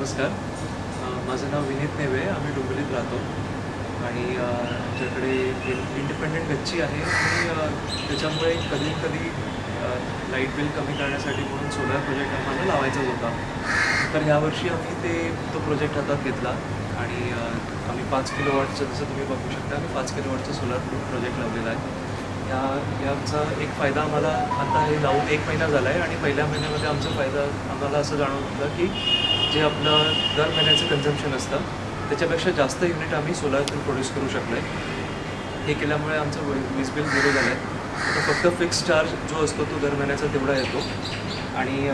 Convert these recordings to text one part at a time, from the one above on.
नमस्कार. माझं नाव विनीत नेवे. आम्ही डोंबिवलीत राहतो आणि आमच्याकडे इंडिपेंडेंट गच्ची आहे आणि त्याच्यामुळे कधी-कधी लाईट बिल कमी करण्यासाठी म्हणून सोलर प्रोजेक्ट आम्हाला लावायचाच होता. तर यावर्षी आम्ही तो प्रोजेक्ट हातात घेतला आणि आम्ही 5 किलोवॉटचं, जसं तुम्ही बघू शकता, आम्ही 5 किलोवॉटचं सोलर प्रोजेक्ट लावलेला आहे. याचा एक फायदा आम्हाला आता हे लावून 1 महिना झाला आहे आणि पहिल्या महिन्यामध्ये आमचा फायदा आम्हाला असं जाणवलं की जे आपलं दर महिन्याचं कन्झम्पशन असतं त्याच्यापेक्षा जास्त युनिट आम्ही सोलारतून प्रोड्यूस करू शकलो आहे. हे केल्यामुळे आमचं वीज बिल 0 झालं आहे. आता फक्त फिक्स चार्ज जो असतो तो दर महिन्याचा तेवढा येतो आणि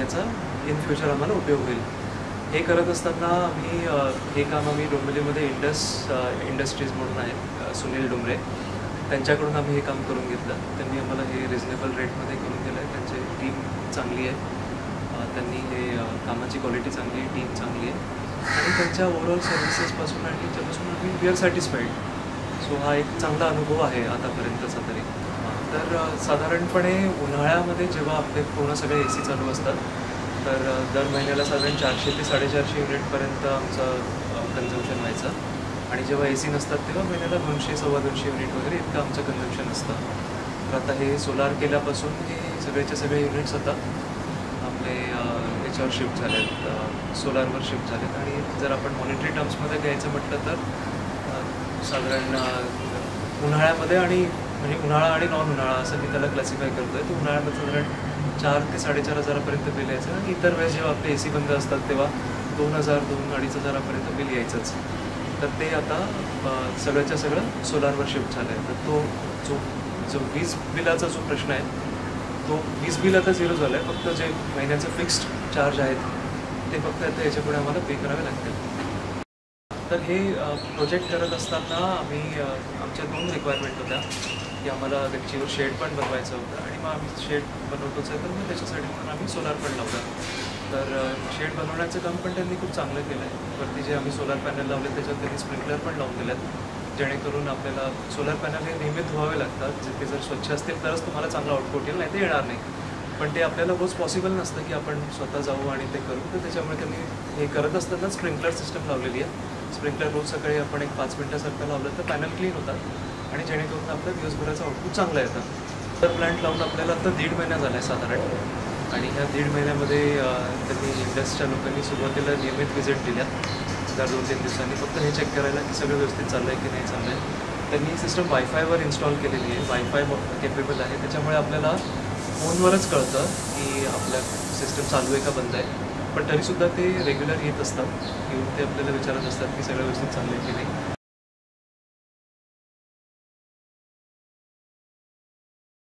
याचा इन फ्युचर आम्हाला उपयोग होईल. हे करत असताना हे काम आम्ही डोंबिवलीमध्ये इंडस्ट्रीज म्हणून आहेत, सुनील डोंबरे, त्यांच्याकडून आम्ही हे काम करून घेतलं. त्यांनी आम्हाला हे रिजनेबल रेटमध्ये करून दिलं आहे. त्यांची टीम चांगली आहे, त्यांनी हे कामाची क्वालिटी चांगली आहे, टीम चांगली आहे आणि त्यांच्या ओव्हरऑल सर्व्हिसेसपासून आणि त्याच्यापासून वी आर सॅटिस्फाईड. सो हा एक चांगला अनुभव आहे आतापर्यंतचा तरी. तर साधारणपणे उन्हाळ्यामध्ये जेव्हा आपले पूर्ण सगळे AC चालू असतात तर दर महिन्याला साधारण 400 ते 450 युनिटपर्यंत आमचं कन्झम्पशन व्हायचं आणि जेव्हा AC नसतात तेव्हा महिन्याला 200-250 युनिट वगैरे इतकं आमचं कन्झम्पशन असतं. तर आता हे सोलार केल्यापासून हे सगळेचे सगळे युनिट्स आता आपले याच्यावर शिफ्ट झाले आहेत, सोलारवर शिफ्ट झाले आहेत. आणि जर आपण मॉनिटरी टर्म्समध्ये घ्यायचं म्हटलं तर साधारण उन्हाळ्यामध्ये आणि म्हणजे उन्हाळा आणि नॉन उन्हाळा असं मी त्याला क्लासिफाय करतो आहे. तर उन्हाळ्यामध्ये साधारण 4 ते 4,500 हजारापर्यंत बिल यायचं आणि इतर वेळेस जेव्हा आपले AC बंद असतात तेव्हा 2,000-2,500 हजारापर्यंत बिल यायचंच. तर ते आता सगळ्याच्या सगळं सोलारवर शिफ्ट झालं आहे. तर तो जो वीज बिलाचा जो प्रश्न आहे तो वीज बिल आता 0 झालं आहे. फक्त जे महिन्याचं फिक्स्ड चार्ज आहेत ते फक्त आता याच्यापुढे आम्हाला पे करावे लागतील. तर हे प्रोजेक्ट करत असताना आमच्या 2 रिक्वायरमेंट होत्या की आम्हाला गच्चीवर शेड पण बनवायचं होतं आणि मग आम्ही शेड बनवतोच आहे, तर मग त्याच्यासाठी म्हणून आम्ही सोलार पण लावलं. तर शेड बनवण्याचं काम पण त्यांनी खूप चांगलं केलं आहे. वरती जे आम्ही सोलार पॅनल लावले त्याच्यात त्यांनी स्प्रिंकलर पण लावून दिलेत, जेणेकरून आपल्याला सोलार पॅनल हे नेहमी धुवावे लागतात. ते जर स्वच्छ असतील तरच तुम्हाला चांगलं आउटपुट येईल, नाही ते येणार नाही. पण ते आपल्याला रोज पॉसिबल नसतं की आपण स्वतः जाऊ आणि ते करू. तर त्याच्यामुळे त्यांनी हे करत असताना स्प्रिंकलर सिस्टम लावलेली आहे. स्प्रिंकलर रोज सकाळी आपण एक 5 मिनिटासारखं लावलं तर पॅनल क्लीन होतात आणि जेणेकरून आपलं दिवसभराचं आउटपुट चांगलं येतं. तर प्लांट लावून आपल्याला आता 1.5 महिना झाला आहे साधारण आणि ह्या 1.5 महिन्यामध्ये त्यांनी इंडस्ट्रीच्या लोकांनी सुरुवातीला नियमित व्हिजिट दिल्या दर 2-3 दिवसांनी, फक्त हे चेक करायला की सगळं व्यवस्थित चाललं आहे की नाही चाललं आहे. त्यांनी सिस्टम वायफायवर इन्स्टॉल केलेली आहे, वायफाय केपेबल आहे. त्याच्यामुळे आपल्याला फोनवरच कळतं की आपल्या सिस्टम चालू आहे का बंद आहे. पण तरीसुद्धा ते रेग्युलर येत असतात, येऊन ते आपल्याला विचारत असतात की सगळं व्यवस्थित चाललं आहे की नाही.